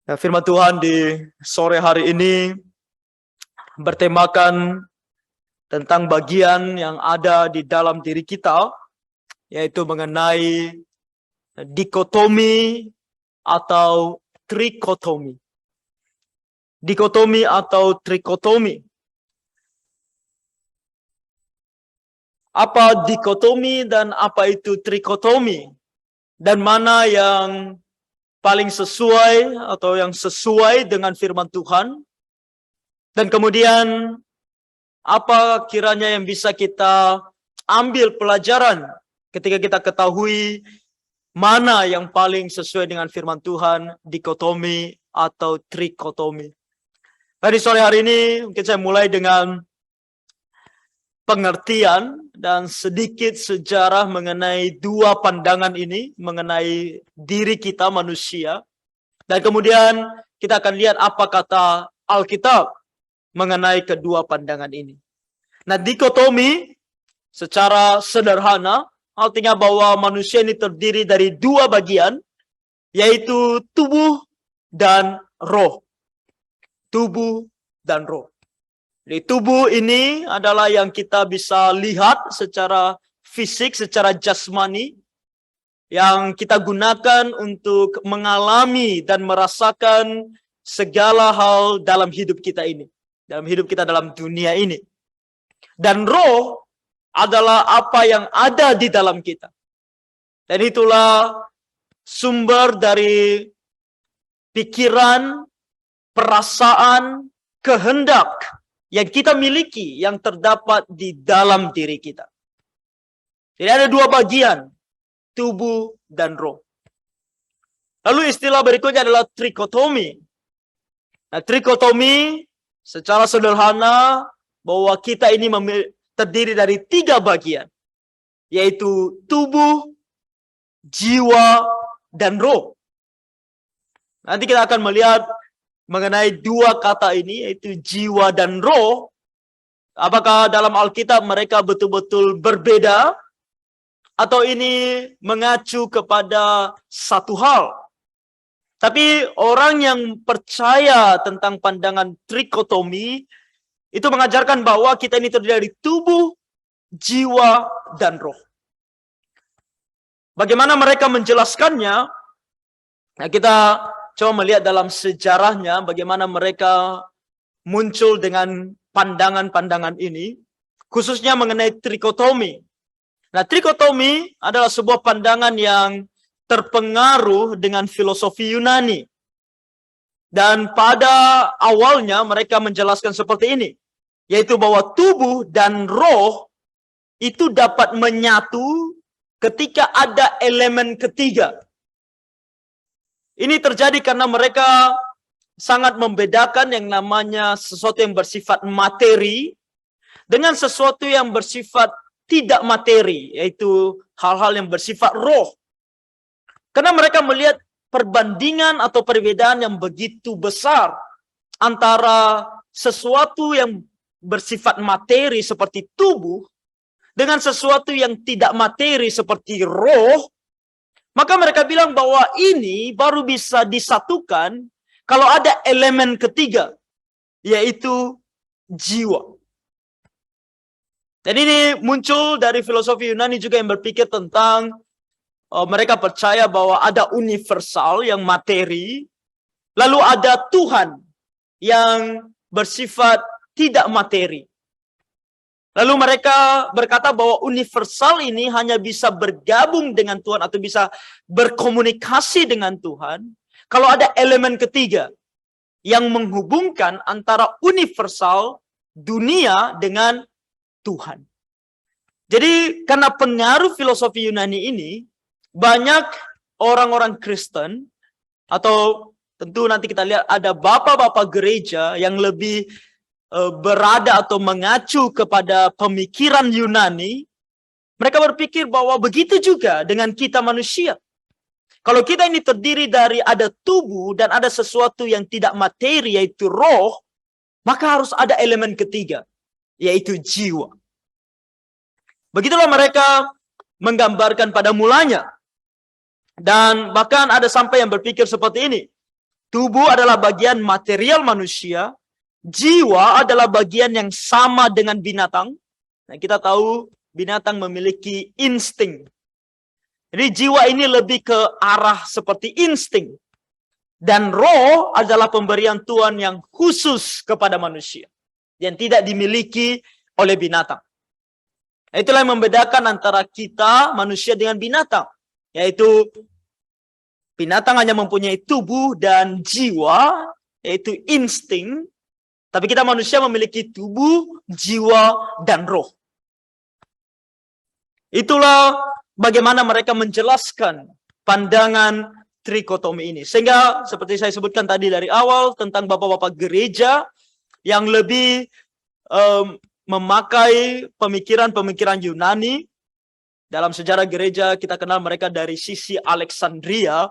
Ya, firman Tuhan di sore hari ini bertemakan tentang bagian yang ada di dalam diri kita, yaitu mengenai dikotomi atau trikotomi. Dikotomi atau trikotomi. Apa dikotomi dan apa itu trikotomi? Dan mana yang paling sesuai atau yang sesuai dengan firman Tuhan? Dan kemudian apa kiranya yang bisa kita ambil pelajaran ketika kita ketahui mana yang paling sesuai dengan firman Tuhan, dikotomi atau trikotomi. Di sore hari ini mungkin saya mulai dengan pengertian dan sedikit sejarah mengenai dua pandangan ini, mengenai diri kita manusia. Dan kemudian kita akan lihat apa kata Alkitab mengenai kedua pandangan ini. Nah, dikotomi secara sederhana artinya bahwa manusia ini terdiri dari dua bagian, yaitu tubuh dan roh. Tubuh dan roh. Jadi tubuh ini adalah yang kita bisa lihat secara fisik, secara jasmani, yang kita gunakan untuk mengalami dan merasakan segala hal dalam hidup kita ini. Dalam hidup kita dalam dunia ini. Dan roh adalah apa yang ada di dalam kita. Dan itulah sumber dari pikiran, perasaan, kehendak yang kita miliki, yang terdapat di dalam diri kita. Jadi ada dua bagian, tubuh dan roh. Lalu istilah berikutnya adalah trikotomi. Nah, trikotomi secara sederhana bahwa kita ini terdiri dari tiga bagian, yaitu tubuh, jiwa, dan roh. Nanti kita akan melihat mengenai dua kata ini, yaitu jiwa dan roh. Apakah dalam Alkitab mereka betul-betul berbeda, atau ini mengacu kepada satu hal? Tapi orang yang percaya tentang pandangan trikotomi itu mengajarkan bahwa kita ini terdiri dari tubuh, jiwa, dan roh. Bagaimana mereka menjelaskannya? Nah, kita coba melihat dalam sejarahnya bagaimana mereka muncul dengan pandangan-pandangan ini, khususnya mengenai trikotomi. Nah, trikotomi adalah sebuah pandangan yang terpengaruh dengan filosofi Yunani. Dan pada awalnya mereka menjelaskan seperti ini, yaitu bahwa tubuh dan roh itu dapat menyatu ketika ada elemen ketiga. Ini terjadi karena mereka sangat membedakan yang namanya sesuatu yang bersifat materi dengan sesuatu yang bersifat tidak materi, yaitu hal-hal yang bersifat roh. Karena mereka melihat perbandingan atau perbedaan yang begitu besar antara sesuatu yang bersifat materi seperti tubuh dengan sesuatu yang tidak materi seperti roh. Maka mereka bilang bahwa ini baru bisa disatukan kalau ada elemen ketiga, yaitu jiwa. Dan ini muncul dari filosofi Yunani juga yang berpikir tentang mereka percaya bahwa ada universal yang materi, lalu ada Tuhan yang bersifat tidak materi. Lalu mereka berkata bahwa universal ini hanya bisa bergabung dengan Tuhan atau bisa berkomunikasi dengan Tuhan kalau ada elemen ketiga yang menghubungkan antara universal dunia dengan Tuhan. Jadi karena pengaruh filosofi Yunani ini, banyak orang-orang Kristen, atau tentu nanti kita lihat ada bapak-bapak gereja yang lebih berada atau mengacu kepada pemikiran Yunani. Mereka berpikir bahwa begitu juga dengan kita manusia. Kalau kita ini terdiri dari ada tubuh dan ada sesuatu yang tidak materi, yaitu roh, maka harus ada elemen ketiga, yaitu jiwa. Begitulah mereka menggambarkan pada mulanya. Dan bahkan ada sampai yang berpikir seperti ini. Tubuh adalah bagian material manusia, jiwa adalah bagian yang sama dengan binatang. Nah, kita tahu binatang memiliki insting. Jadi jiwa ini lebih ke arah seperti insting. Dan roh adalah pemberian Tuhan yang khusus kepada manusia, yang tidak dimiliki oleh binatang. Itulah yang membedakan antara kita, manusia, dengan binatang. Yaitu binatang hanya mempunyai tubuh dan jiwa, yaitu insting. Tapi kita manusia memiliki tubuh, jiwa, dan roh. Itulah bagaimana mereka menjelaskan pandangan trikotomi ini. Sehingga seperti saya sebutkan tadi dari awal tentang bapak-bapak gereja yang lebih memakai pemikiran-pemikiran Yunani. Dalam sejarah gereja kita kenal mereka dari sisi Alexandria.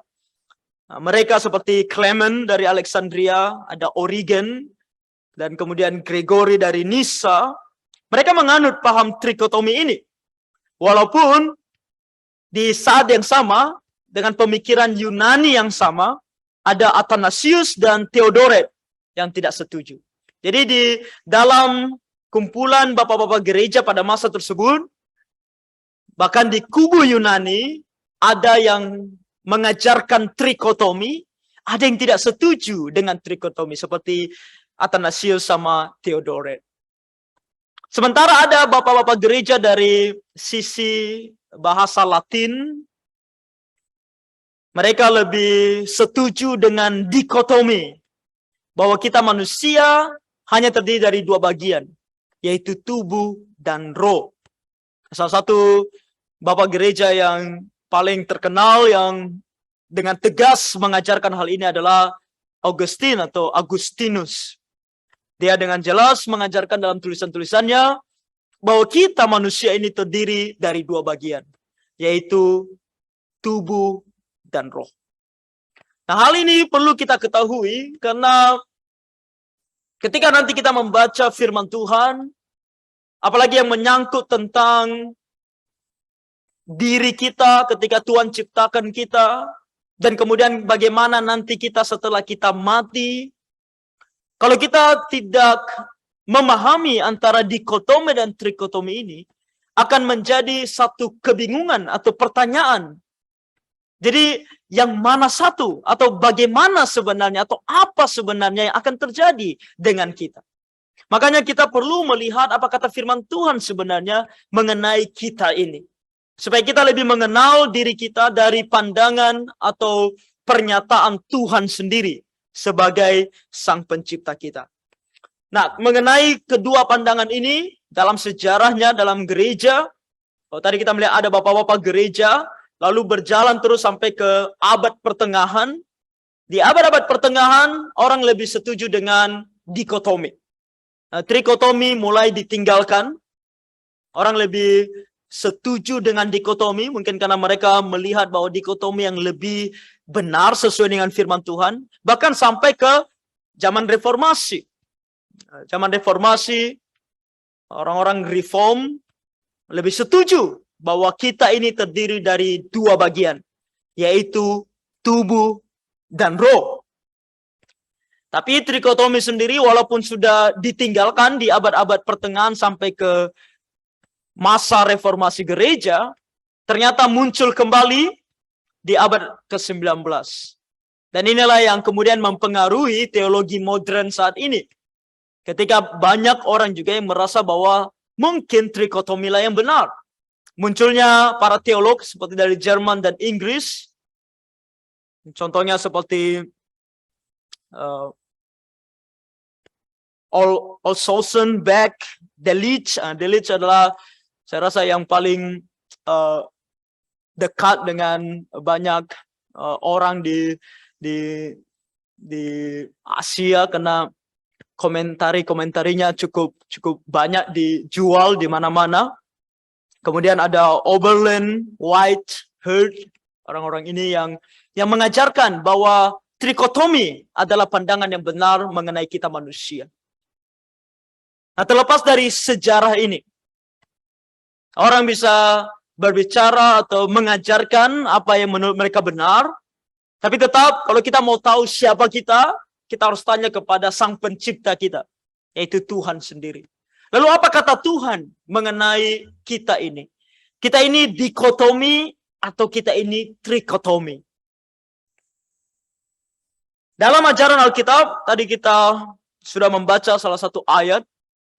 Mereka seperti Clement dari Alexandria, ada Origen, dan kemudian Gregory dari Nyssa. Mereka menganut paham trikotomi ini. Walaupun di saat yang sama, dengan pemikiran Yunani yang sama, ada Athanasius dan Theodoret yang tidak setuju. Jadi di dalam kumpulan bapak-bapak gereja pada masa tersebut, bahkan di kubu Yunani, ada yang mengajarkan trikotomi, ada yang tidak setuju dengan trikotomi, seperti Athanasius sama Theodoret. Sementara ada bapak-bapak gereja dari sisi bahasa Latin, mereka lebih setuju dengan dikotomi, bahwa kita manusia hanya terdiri dari dua bagian, yaitu tubuh dan roh. Salah satu bapak gereja yang paling terkenal yang dengan tegas mengajarkan hal ini adalah Augustine atau Agustinus. Dia dengan jelas mengajarkan dalam tulisan-tulisannya bahwa kita manusia ini terdiri dari dua bagian, yaitu tubuh dan roh. Nah, hal ini perlu kita ketahui karena ketika nanti kita membaca firman Tuhan, apalagi yang menyangkut tentang diri kita ketika Tuhan ciptakan kita, dan kemudian bagaimana nanti kita setelah kita mati, kalau kita tidak memahami antara dikotomi dan trikotomi ini, akan menjadi satu kebingungan atau pertanyaan. Jadi yang mana satu atau bagaimana sebenarnya atau apa sebenarnya yang akan terjadi dengan kita. Makanya kita perlu melihat apa kata firman Tuhan sebenarnya mengenai kita ini. Supaya kita lebih mengenal diri kita dari pandangan atau pernyataan Tuhan sendiri sebagai Sang Pencipta kita. Nah, mengenai kedua pandangan ini dalam sejarahnya dalam gereja, tadi kita melihat ada bapak-bapak gereja lalu berjalan terus sampai ke abad pertengahan. Di abad-abad pertengahan, orang lebih setuju dengan dikotomi. Nah, trikotomi mulai ditinggalkan. Orang lebih setuju dengan dikotomi, mungkin karena mereka melihat bahwa dikotomi yang lebih benar sesuai dengan firman Tuhan. Bahkan sampai ke zaman reformasi. Zaman reformasi, orang-orang reform lebih setuju bahwa kita ini terdiri dari dua bagian, yaitu tubuh dan roh. Tapi trikotomi sendiri walaupun sudah ditinggalkan di abad-abad pertengahan sampai ke masa reformasi gereja, ternyata muncul kembali di abad ke-19. Dan inilah yang kemudian mempengaruhi teologi modern saat ini. Ketika banyak orang juga yang merasa bahwa mungkin trikotomi lah yang benar. Munculnya para teolog seperti dari Jerman dan Inggris. Contohnya seperti Olshausen, Beck, Delitzsch. Delitzsch adalah saya rasa yang paling dekat dengan banyak orang di Asia karena komentarinya cukup banyak dijual di mana-mana. Kemudian ada Oberlin, White, Hurd, orang-orang ini yang mengajarkan bahwa trikotomi adalah pandangan yang benar mengenai kita manusia. Nah, terlepas dari sejarah ini, orang bisa berbicara atau mengajarkan apa yang menurut mereka benar, Tapi tetap kalau kita mau tahu siapa kita harus tanya kepada Sang Pencipta kita, yaitu Tuhan sendiri. Lalu apa kata Tuhan mengenai kita ini? Kita ini dikotomi atau kita ini trikotomi? Dalam ajaran Alkitab, tadi kita sudah membaca salah satu ayat,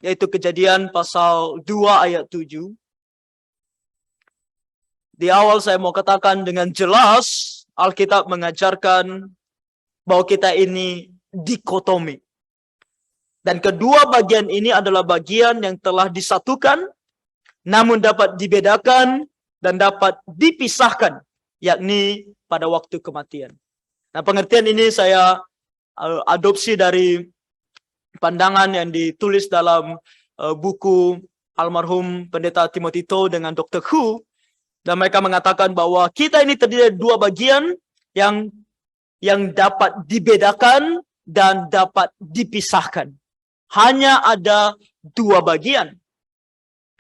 yaitu Kejadian pasal 2 ayat 7. Di awal saya mau katakan dengan jelas, Alkitab mengajarkan bahwa kita ini dikotomi. Dan kedua bagian ini adalah bagian yang telah disatukan, namun dapat dibedakan dan dapat dipisahkan, yakni pada waktu kematian. Nah, pengertian ini saya adopsi dari pandangan yang ditulis dalam buku almarhum Pendeta Timothy Toh dengan Dr. Hu. Dan mereka mengatakan bahwa kita ini terdiri dari dua bagian yang dapat dibedakan dan dapat dipisahkan. Hanya ada dua bagian.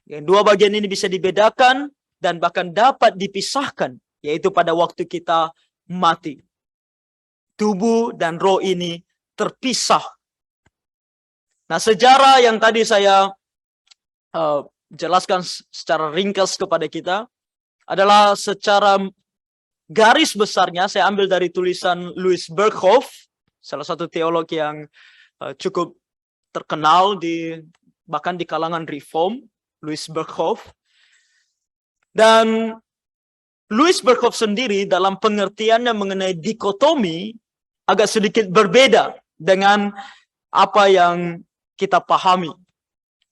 Yang dua bagian ini bisa dibedakan dan bahkan dapat dipisahkan, yaitu pada waktu kita mati. Tubuh dan roh ini terpisah. Nah, sejarah yang tadi saya jelaskan secara ringkas kepada kita adalah secara garis besarnya saya ambil dari tulisan Louis Berkhof, salah satu teolog yang cukup terkenal bahkan di kalangan Reform, Louis Berkhof. Dan Louis Berkhof sendiri dalam pengertiannya mengenai dikotomi agak sedikit berbeda dengan apa yang kita pahami.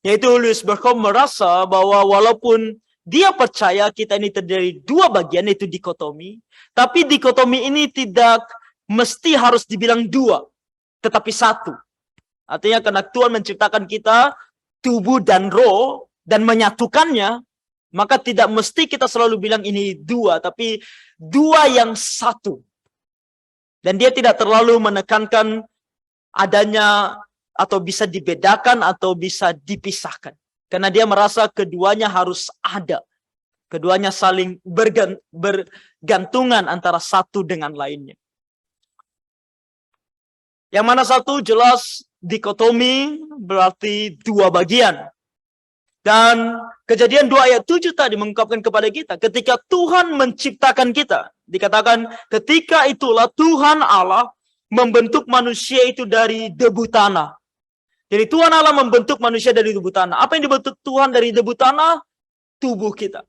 Yaitu Louis Berkhof merasa bahwa walaupun dia percaya kita ini terdiri dari dua bagian, yaitu dikotomi. Tapi dikotomi ini tidak mesti harus dibilang dua, tetapi satu. Artinya karena Tuhan menciptakan kita, tubuh dan roh, dan menyatukannya, maka tidak mesti kita selalu bilang ini dua, tapi dua yang satu. Dan dia tidak terlalu menekankan adanya atau bisa dibedakan atau bisa dipisahkan. Karena dia merasa keduanya harus ada. Keduanya saling bergantungan antara satu dengan lainnya. Yang mana satu jelas dikotomi berarti dua bagian. Dan Kejadian 2 ayat 7 tadi mengungkapkan kepada kita. Ketika Tuhan menciptakan kita. Dikatakan ketika itulah Tuhan Allah membentuk manusia itu dari debu tanah. Jadi Tuhan Allah membentuk manusia dari debu tanah. Apa yang dibentuk Tuhan dari debu tanah? Tubuh kita.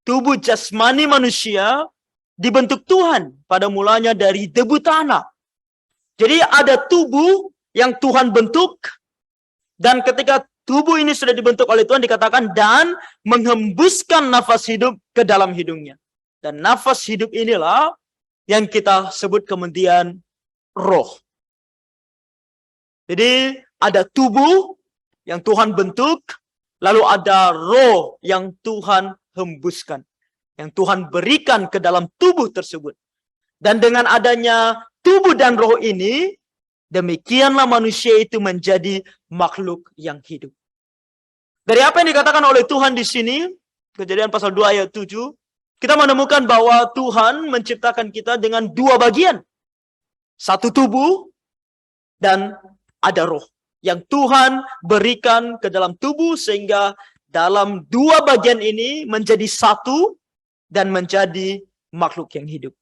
Tubuh jasmani manusia dibentuk Tuhan pada mulanya dari debu tanah. Jadi ada tubuh yang Tuhan bentuk. Dan ketika tubuh ini sudah dibentuk oleh Tuhan dikatakan dan menghembuskan nafas hidup ke dalam hidungnya. Dan nafas hidup inilah yang kita sebut kemudian roh. Jadi ada tubuh yang Tuhan bentuk, lalu ada roh yang Tuhan hembuskan, yang Tuhan berikan ke dalam tubuh tersebut. Dan dengan adanya tubuh dan roh ini, demikianlah manusia itu menjadi makhluk yang hidup. Dari apa yang dikatakan oleh Tuhan di sini, Kejadian pasal 2 ayat 7, kita menemukan bahwa Tuhan menciptakan kita dengan dua bagian. Satu tubuh dan ada roh yang Tuhan berikan ke dalam tubuh sehingga dalam dua bagian ini menjadi satu dan menjadi makhluk yang hidup.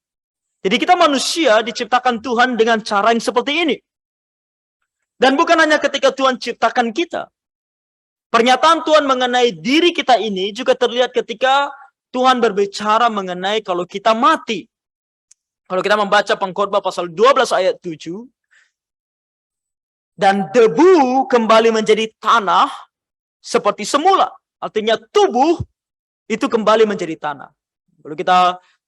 Jadi kita manusia diciptakan Tuhan dengan cara yang seperti ini. Dan bukan hanya ketika Tuhan ciptakan kita. Pernyataan Tuhan mengenai diri kita ini juga terlihat ketika Tuhan berbicara mengenai kalau kita mati. Kalau kita membaca Pengkhotbah pasal 12 ayat 7, dan debu kembali menjadi tanah seperti semula. Artinya tubuh itu kembali menjadi tanah. Kalau kita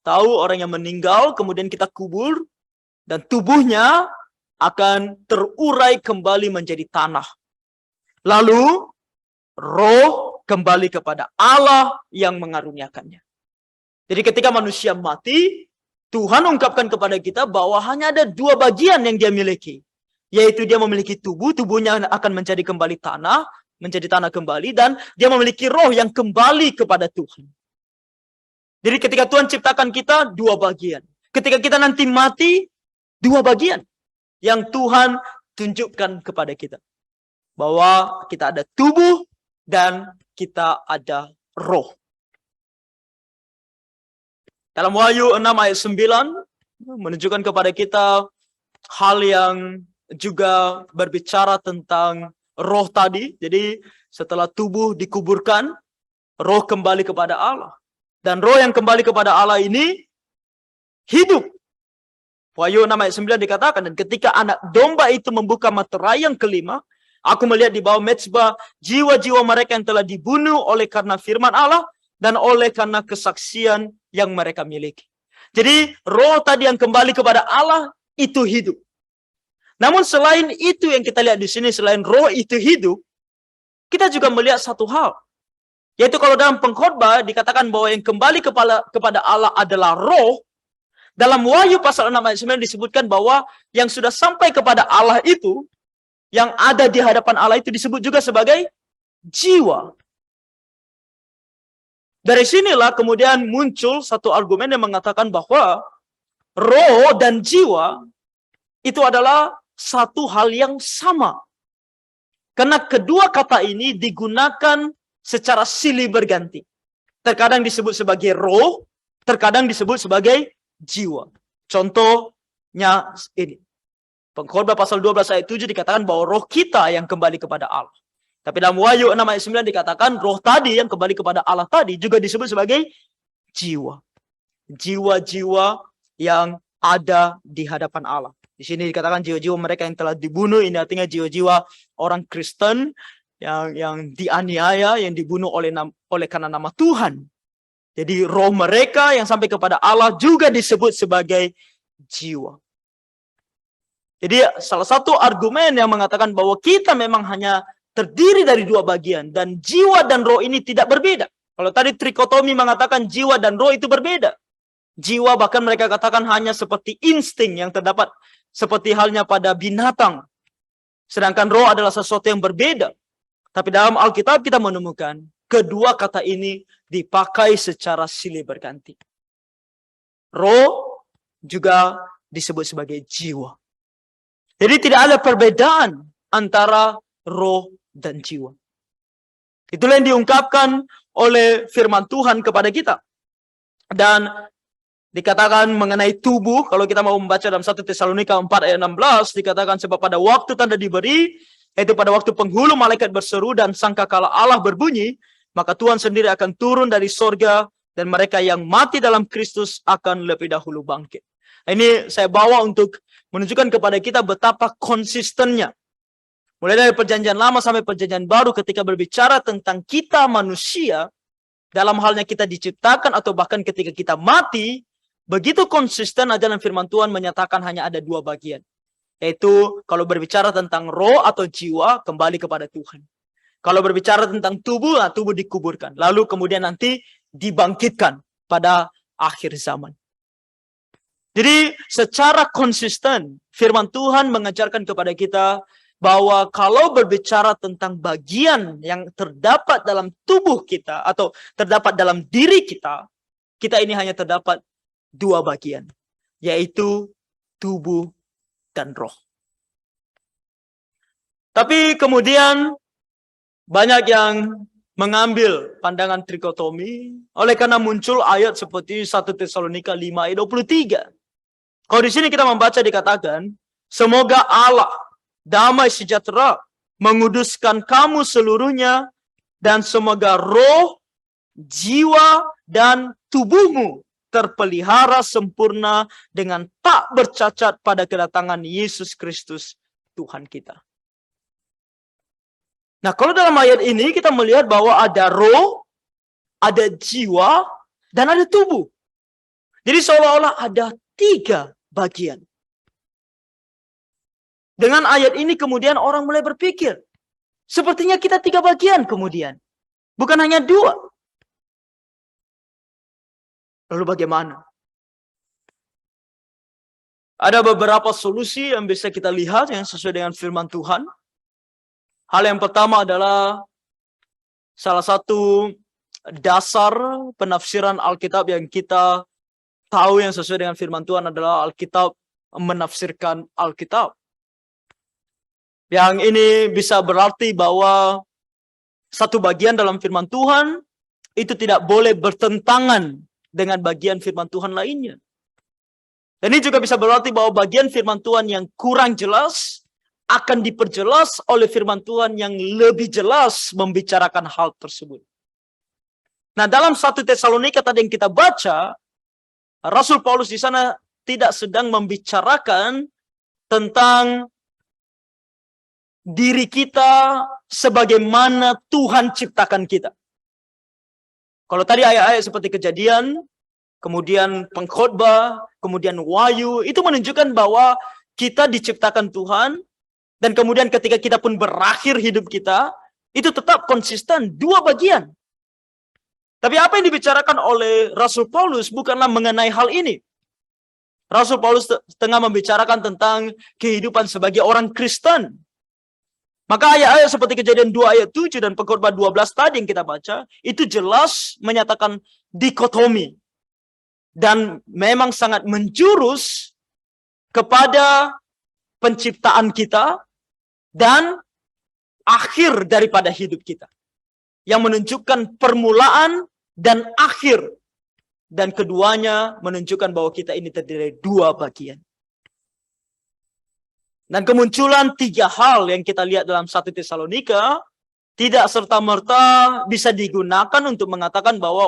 tahu orang yang meninggal, kemudian kita kubur, dan tubuhnya akan terurai kembali menjadi tanah. Lalu, roh kembali kepada Allah yang mengaruniakannya. Jadi ketika manusia mati, Tuhan ungkapkan kepada kita bahwa hanya ada dua bagian yang dia miliki. Yaitu dia memiliki tubuh, tubuhnya akan menjadi kembali tanah, menjadi tanah kembali, dan dia memiliki roh yang kembali kepada Tuhan. Jadi ketika Tuhan ciptakan kita, dua bagian. Ketika kita nanti mati, dua bagian yang Tuhan tunjukkan kepada kita. Bahwa kita ada tubuh dan kita ada roh. Dalam Wahyu 6 ayat 9 menunjukkan kepada kita hal yang juga berbicara tentang roh tadi. Jadi setelah tubuh dikuburkan, roh kembali kepada Allah. Dan roh yang kembali kepada Allah ini hidup. Wahyu 6 ayat 9 dikatakan, dan ketika anak domba itu membuka materai yang kelima, aku melihat di bawah mezbah jiwa-jiwa mereka yang telah dibunuh oleh karena firman Allah dan oleh karena kesaksian yang mereka miliki. Jadi roh tadi yang kembali kepada Allah itu hidup. Namun selain itu yang kita lihat di sini, selain roh itu hidup, kita juga melihat satu hal. Yaitu kalau dalam pengkhotbah dikatakan bahwa yang kembali kepada Allah adalah roh. Dalam Wahyu pasal 6 ayat 9 disebutkan bahwa yang sudah sampai kepada Allah itu, yang ada di hadapan Allah itu disebut juga sebagai jiwa. Dari sinilah kemudian muncul satu argumen yang mengatakan bahwa roh dan jiwa itu adalah satu hal yang sama. Karena kedua kata ini digunakan secara silih berganti. Terkadang disebut sebagai roh, terkadang disebut sebagai jiwa. Contohnya ini. Pengkhotbah pasal 12 ayat 7 dikatakan bahwa roh kita yang kembali kepada Allah. Tapi dalam Wahyu 6 ayat 9 dikatakan roh tadi yang kembali kepada Allah tadi juga disebut sebagai jiwa. Jiwa-jiwa yang ada di hadapan Allah. Di sini dikatakan jiwa-jiwa mereka yang telah dibunuh, ini artinya jiwa-jiwa orang Kristen yang dianiaya, yang dibunuh oleh karena nama Tuhan. Jadi roh mereka yang sampai kepada Allah juga disebut sebagai jiwa. Jadi salah satu argumen yang mengatakan bahwa kita memang hanya terdiri dari dua bagian. Dan jiwa dan roh ini tidak berbeda. Kalau tadi trikotomi mengatakan jiwa dan roh itu berbeda. Jiwa bahkan mereka katakan hanya seperti insting yang terdapat seperti halnya pada binatang. Sedangkan roh adalah sesuatu yang berbeda. Tapi dalam Alkitab kita menemukan kedua kata ini dipakai secara silih berganti. Roh juga disebut sebagai jiwa. Jadi tidak ada perbedaan antara roh dan jiwa. Itulah yang diungkapkan oleh firman Tuhan kepada kita. Dan dikatakan mengenai tubuh, kalau kita mau membaca dalam 1 Tesalonika 4 ayat 16, dikatakan sebab pada waktu tanda diberi, yaitu pada waktu penghulu malaikat berseru dan sangkakala Allah berbunyi, maka Tuhan sendiri akan turun dari sorga dan mereka yang mati dalam Kristus akan lebih dahulu bangkit. Ini saya bawa untuk menunjukkan kepada kita betapa konsistennya. Mulai dari perjanjian lama sampai perjanjian baru ketika berbicara tentang kita manusia, dalam halnya kita diciptakan atau bahkan ketika kita mati, begitu konsisten ajaran firman Tuhan menyatakan hanya ada dua bagian. Yaitu kalau berbicara tentang roh atau jiwa, kembali kepada Tuhan. Kalau berbicara tentang tubuh, tubuh dikuburkan. Lalu kemudian nanti dibangkitkan pada akhir zaman. Jadi secara konsisten, firman Tuhan mengajarkan kepada kita bahwa kalau berbicara tentang bagian yang terdapat dalam tubuh kita atau terdapat dalam diri kita, kita ini hanya terdapat dua bagian, yaitu tubuh dan roh. Tapi kemudian banyak yang mengambil pandangan trikotomi oleh karena muncul ayat seperti 1 Tesalonika 5 ayat 23. Kalau di sini kita membaca dikatakan, semoga Allah damai sejahtera menguduskan kamu seluruhnya dan semoga roh, jiwa dan tubuhmu terpelihara sempurna dengan tak bercacat pada kedatangan Yesus Kristus Tuhan kita. Nah, kalau dalam ayat ini kita melihat bahwa ada roh, ada jiwa, dan ada tubuh. Jadi seolah-olah ada tiga bagian. Dengan ayat ini kemudian orang mulai berpikir, sepertinya kita tiga bagian kemudian. Bukan hanya dua. Lalu bagaimana? Ada beberapa solusi yang bisa kita lihat yang sesuai dengan firman Tuhan. Hal yang pertama adalah salah satu dasar penafsiran Alkitab yang kita tahu yang sesuai dengan firman Tuhan adalah Alkitab menafsirkan Alkitab. Yang ini bisa berarti bahwa satu bagian dalam firman Tuhan itu tidak boleh bertentangan dengan bagian firman Tuhan lainnya. Dan ini juga bisa berarti bahwa bagian firman Tuhan yang kurang jelas akan diperjelas oleh firman Tuhan yang lebih jelas membicarakan hal tersebut. Nah, dalam 1 Tesalonika tadi yang kita baca, Rasul Paulus di sana tidak sedang membicarakan tentang diri kita sebagaimana Tuhan ciptakan kita. Kalau tadi ayat-ayat seperti Kejadian, kemudian Pengkhotbah, kemudian Wahyu, itu menunjukkan bahwa kita diciptakan Tuhan, dan kemudian ketika kita pun berakhir hidup kita, itu tetap konsisten, dua bagian. Tapi apa yang dibicarakan oleh Rasul Paulus bukanlah mengenai hal ini. Rasul Paulus tengah membicarakan tentang kehidupan sebagai orang Kristen. Maka ayat-ayat seperti Kejadian 2 ayat 7 dan Pengkhotbah 12 tadi yang kita baca, itu jelas menyatakan dikotomi. Dan memang sangat menjurus kepada penciptaan kita dan akhir daripada hidup kita. Yang menunjukkan permulaan dan akhir. Dan keduanya menunjukkan bahwa kita ini terdiri dari dua bagian. Dan kemunculan tiga hal yang kita lihat dalam 1 Tesalonika tidak serta-merta bisa digunakan untuk mengatakan bahwa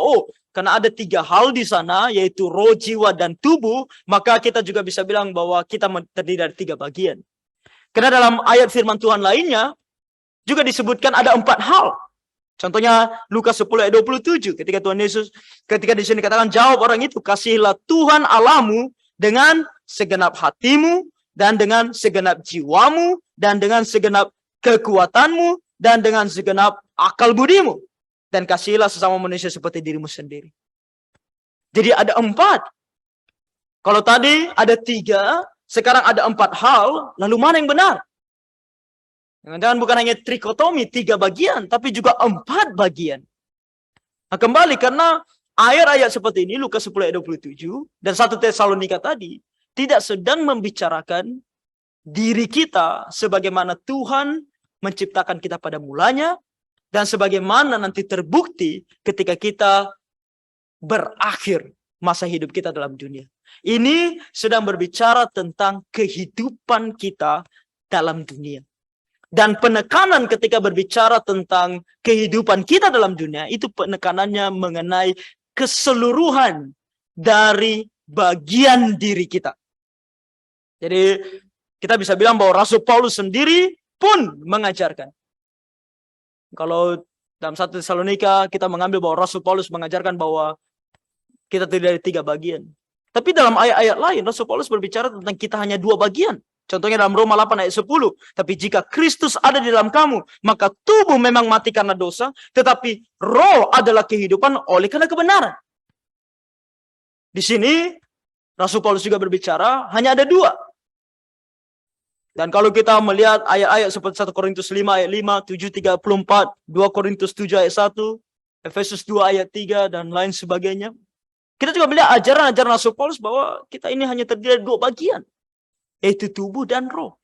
karena ada tiga hal di sana, yaitu roh, jiwa, dan tubuh, maka kita juga bisa bilang bahwa kita terdiri dari tiga bagian. Karena dalam ayat firman Tuhan lainnya juga disebutkan ada 4 hal. Contohnya Lukas 10 ayat 27, ketika Tuhan Yesus, ketika di sini katakan, jawab orang itu, kasihilah Tuhan Allahmu dengan segenap hatimu, dan dengan segenap jiwamu, dan dengan segenap kekuatanmu, dan dengan segenap akal budimu. Dan kasihilah sesama manusia seperti dirimu sendiri. Jadi ada 4. Kalau tadi ada 3, sekarang ada 4 hal, lalu mana yang benar? Jangan bukan hanya trikotomi, 3 bagian, tapi juga 4 bagian. Nah, kembali karena ayat-ayat seperti ini, Lukas 10 ayat 27, dan 1 Tesalonika tadi, tidak sedang membicarakan diri kita sebagaimana Tuhan menciptakan kita pada mulanya, dan sebagaimana nanti terbukti ketika kita berakhir masa hidup kita dalam dunia. Ini sedang berbicara tentang kehidupan kita dalam dunia. Dan penekanan ketika berbicara tentang kehidupan kita dalam dunia, itu penekanannya mengenai keseluruhan dari bagian diri kita. Jadi kita bisa bilang bahwa Rasul Paulus sendiri pun mengajarkan. Kalau dalam 1 Tesalonika kita mengambil bahwa Rasul Paulus mengajarkan bahwa kita terdiri dari 3 bagian. Tapi dalam ayat-ayat lain Rasul Paulus berbicara tentang kita hanya 2 bagian. Contohnya dalam Roma 8 ayat 10. Tapi jika Kristus ada di dalam kamu, maka tubuh memang mati karena dosa, tetapi roh adalah kehidupan oleh karena kebenaran. Di sini Rasul Paulus juga berbicara hanya ada 2. Dan kalau kita melihat ayat-ayat seperti 1 Korintus 5 ayat 5, 7, 34, 2 Korintus 7 ayat 1, Efesus 2 ayat 3, dan lain sebagainya. Kita juga melihat ajaran-ajaran Rasul Paulus bahwa kita ini hanya terdiri dari 2 bagian, yaitu tubuh dan roh.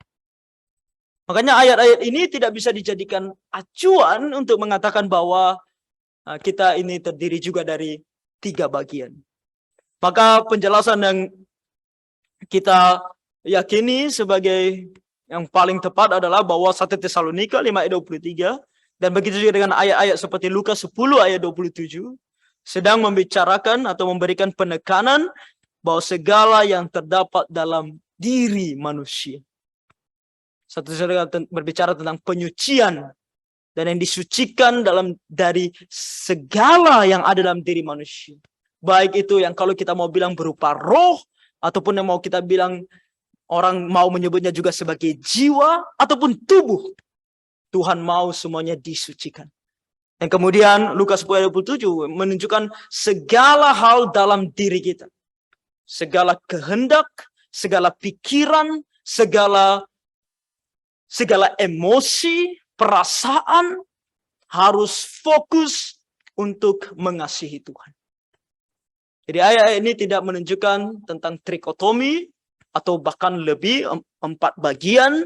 Makanya ayat-ayat ini tidak bisa dijadikan acuan untuk mengatakan bahwa kita ini terdiri juga dari 3 bagian. Maka penjelasan yang kita yakini sebagai yang paling tepat adalah bahwa 1 Tesalonika 5 ayat 23 dan begitu juga dengan ayat-ayat seperti Lukas 10 ayat 27 sedang membicarakan atau memberikan penekanan bahwa segala yang terdapat dalam diri manusia. 1 Tesalonika berbicara tentang penyucian dan yang disucikan dari segala yang ada dalam diri manusia. Baik itu yang kalau kita mau bilang berupa roh, ataupun yang mau kita bilang orang mau menyebutnya juga sebagai jiwa ataupun tubuh. Tuhan mau semuanya disucikan. Dan kemudian Lukas 10 ayat 27 menunjukkan segala hal dalam diri kita. Segala kehendak, segala pikiran, segala emosi, perasaan harus fokus untuk mengasihi Tuhan. Jadi ayat ini tidak menunjukkan tentang trikotomi atau bahkan lebih 4 bagian.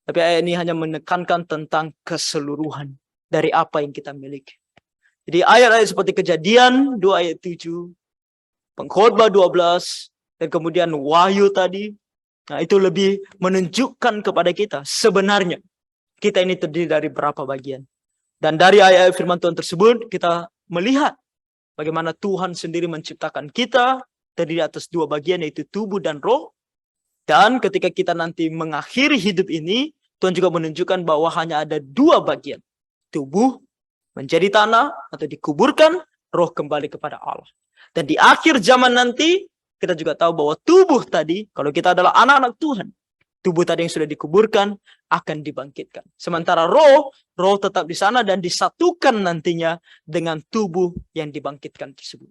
Tapi ayat ini hanya menekankan tentang keseluruhan dari apa yang kita miliki. Jadi ayat-ayat seperti Kejadian 2 ayat 7, Pengkhotbah 12, dan kemudian Wahyu tadi. Nah, itu lebih menunjukkan kepada kita sebenarnya kita ini terdiri dari berapa bagian. Dan dari ayat-ayat firman Tuhan tersebut kita melihat bagaimana Tuhan sendiri menciptakan kita terdiri atas 2 bagian, yaitu tubuh dan roh. Dan ketika kita nanti mengakhiri hidup ini, Tuhan juga menunjukkan bahwa hanya ada 2 bagian. Tubuh menjadi tanah atau dikuburkan, roh kembali kepada Allah. Dan di akhir zaman nanti, kita juga tahu bahwa tubuh tadi, kalau kita adalah anak-anak Tuhan, tubuh tadi yang sudah dikuburkan akan dibangkitkan. Sementara roh tetap di sana dan disatukan nantinya dengan tubuh yang dibangkitkan tersebut.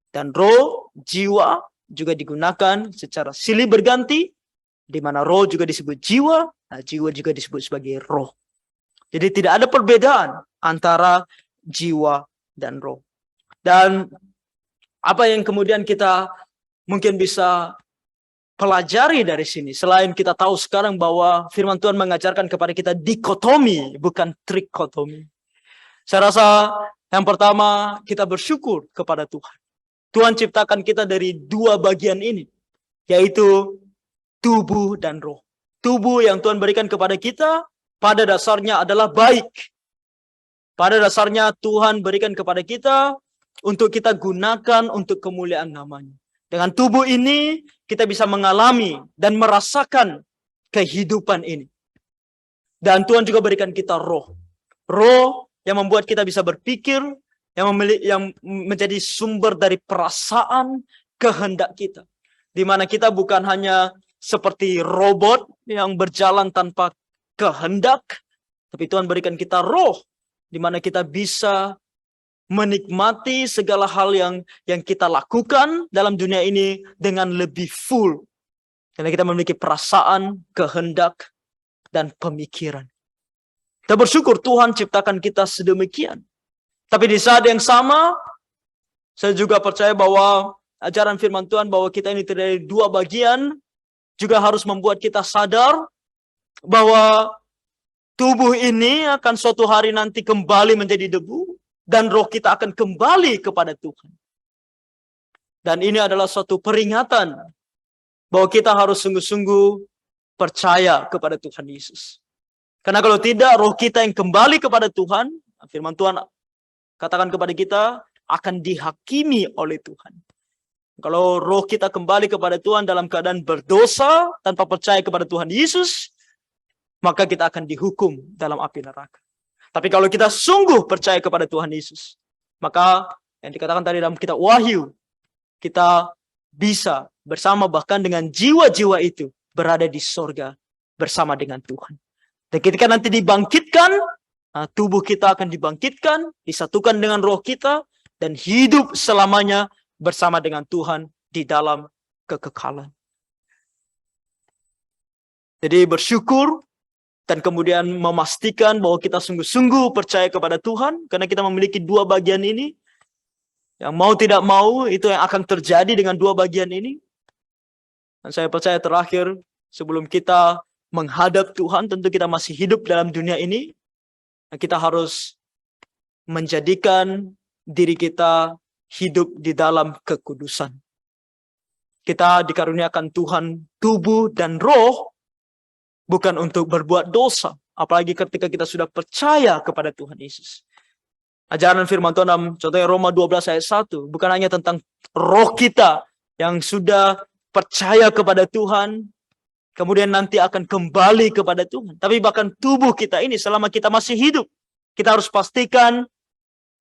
Dan roh, jiwa juga digunakan secara silih berganti, di mana roh juga disebut jiwa, nah jiwa juga disebut sebagai roh. Jadi tidak ada perbedaan antara jiwa dan roh. Dan apa yang kemudian kita mungkin bisa pelajari dari sini, selain kita tahu sekarang bahwa firman Tuhan mengajarkan kepada kita dikotomi, bukan trikotomi. Saya rasa yang pertama kita bersyukur kepada Tuhan. Tuhan ciptakan kita dari 2 bagian ini, yaitu tubuh dan roh. Tubuh yang Tuhan berikan kepada kita pada dasarnya adalah baik. Pada dasarnya Tuhan berikan kepada kita untuk kita gunakan untuk kemuliaan namanya. Dengan tubuh ini kita bisa mengalami dan merasakan kehidupan ini. Dan Tuhan juga berikan kita roh. Roh yang membuat kita bisa berpikir, yang menjadi sumber dari perasaan kehendak kita. Di mana kita bukan hanya seperti robot yang berjalan tanpa kehendak, tapi Tuhan berikan kita roh di mana kita bisa menikmati segala hal yang kita lakukan dalam dunia ini dengan lebih full. Karena kita memiliki perasaan, kehendak, dan pemikiran. Kita bersyukur Tuhan ciptakan kita sedemikian. Tapi di saat yang sama, saya juga percaya bahwa ajaran firman Tuhan bahwa kita ini terdiri dari 2 bagian, juga harus membuat kita sadar bahwa tubuh ini akan suatu hari nanti kembali menjadi debu, dan roh kita akan kembali kepada Tuhan. Dan ini adalah suatu peringatan bahwa kita harus sungguh-sungguh percaya kepada Tuhan Yesus. Karena kalau tidak, roh kita yang kembali kepada Tuhan, firman Tuhan katakan kepada kita, akan dihakimi oleh Tuhan. Kalau roh kita kembali kepada Tuhan dalam keadaan berdosa, tanpa percaya kepada Tuhan Yesus, maka kita akan dihukum dalam api neraka. Tapi kalau kita sungguh percaya kepada Tuhan Yesus, maka yang dikatakan tadi dalam kitab Wahyu, kita bisa bersama bahkan dengan jiwa-jiwa itu berada di sorga bersama dengan Tuhan. Dan ketika nanti dibangkitkan, tubuh kita akan dibangkitkan, disatukan dengan roh kita, dan hidup selamanya bersama dengan Tuhan di dalam kekekalan. Jadi bersyukur dan kemudian memastikan bahwa kita sungguh-sungguh percaya kepada Tuhan, karena kita memiliki 2 bagian ini. Yang mau tidak mau, itu yang akan terjadi dengan 2 bagian ini. Dan saya percaya terakhir, sebelum kita menghadap Tuhan, tentu kita masih hidup dalam dunia ini. Kita harus menjadikan diri kita hidup di dalam kekudusan. Kita dikaruniakan Tuhan tubuh dan roh, bukan untuk berbuat dosa. Apalagi ketika kita sudah percaya kepada Tuhan Yesus. Ajaran firman Tuhan dalam contohnya Roma 12 ayat 1. Bukan hanya tentang roh kita yang sudah percaya kepada Tuhan, kemudian nanti akan kembali kepada Tuhan. Tapi bahkan tubuh kita ini selama kita masih hidup, kita harus pastikan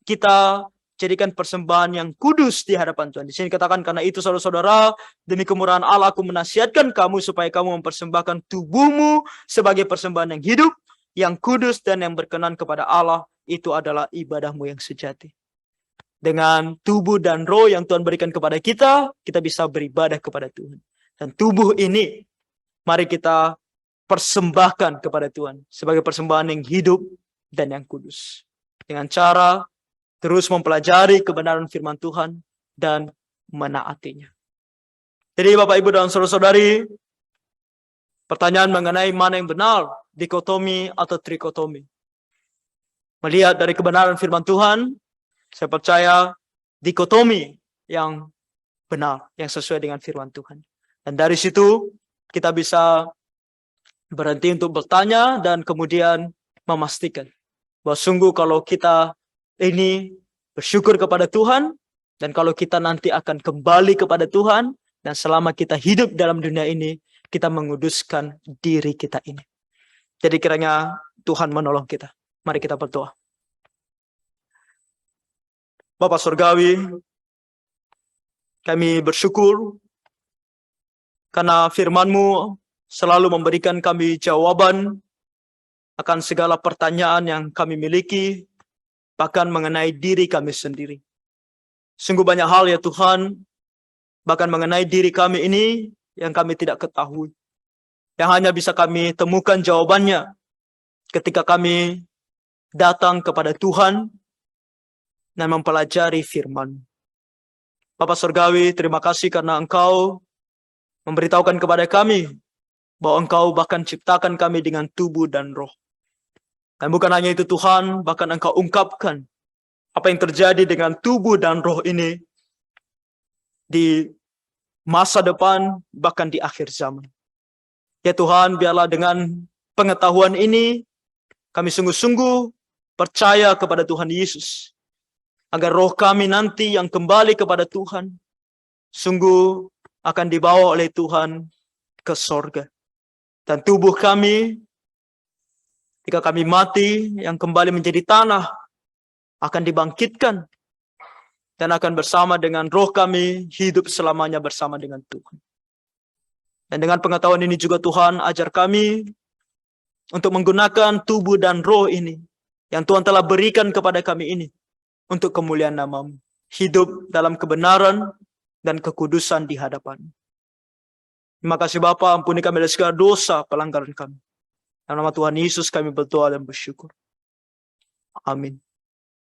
kita jadikan persembahan yang kudus di hadapan Tuhan. Di sini katakan, karena itu saudara-saudara, demi kemurahan Allah aku menasihatkan kamu supaya kamu mempersembahkan tubuhmu sebagai persembahan yang hidup, yang kudus dan yang berkenan kepada Allah. Itu adalah ibadahmu yang sejati. Dengan tubuh dan roh yang Tuhan berikan kepada kita, kita bisa beribadah kepada Tuhan. Dan tubuh ini, mari kita persembahkan kepada Tuhan sebagai persembahan yang hidup dan yang kudus. Dengan cara terus mempelajari kebenaran firman Tuhan, dan menaatinya. Jadi Bapak Ibu dan saudara-saudari, pertanyaan mengenai mana yang benar, dikotomi atau trikotomi. Melihat dari kebenaran firman Tuhan, saya percaya dikotomi yang benar, yang sesuai dengan firman Tuhan. Dan dari situ kita bisa berhenti untuk bertanya dan kemudian memastikan bahwa sungguh kalau kita ini bersyukur kepada Tuhan, dan kalau kita nanti akan kembali kepada Tuhan, dan selama kita hidup dalam dunia ini, kita menguduskan diri kita ini. Jadi kiranya Tuhan menolong kita. Mari kita berdoa. Bapa Surgawi, kami bersyukur karena firman-Mu selalu memberikan kami jawaban akan segala pertanyaan yang kami miliki, bahkan mengenai diri kami sendiri. Sungguh banyak hal ya Tuhan, bahkan mengenai diri kami ini yang kami tidak ketahui. Yang hanya bisa kami temukan jawabannya ketika kami datang kepada Tuhan dan mempelajari firman. Bapa Surgawi, terima kasih karena Engkau memberitahukan kepada kami bahwa Engkau bahkan ciptakan kami dengan tubuh dan roh. Dan bukan hanya itu Tuhan, bahkan Engkau ungkapkan apa yang terjadi dengan tubuh dan roh ini di masa depan, bahkan di akhir zaman. Ya Tuhan, biarlah dengan pengetahuan ini, kami sungguh-sungguh percaya kepada Tuhan Yesus. Agar roh kami nanti yang kembali kepada Tuhan, sungguh akan dibawa oleh Tuhan ke sorga. Dan tubuh kami, jika kami mati, yang kembali menjadi tanah, akan dibangkitkan. Dan akan bersama dengan roh kami, hidup selamanya bersama dengan Tuhan. Dan dengan pengetahuan ini juga Tuhan, ajar kami untuk menggunakan tubuh dan roh ini, yang Tuhan telah berikan kepada kami ini, untuk kemuliaan nama-Mu. Hidup dalam kebenaran dan kekudusan di hadapan. Terima kasih Bapa, ampuni kami dari segala dosa pelanggaran kami. Dalam nama Tuhan Yesus kami berdoa dan bersyukur. Amin.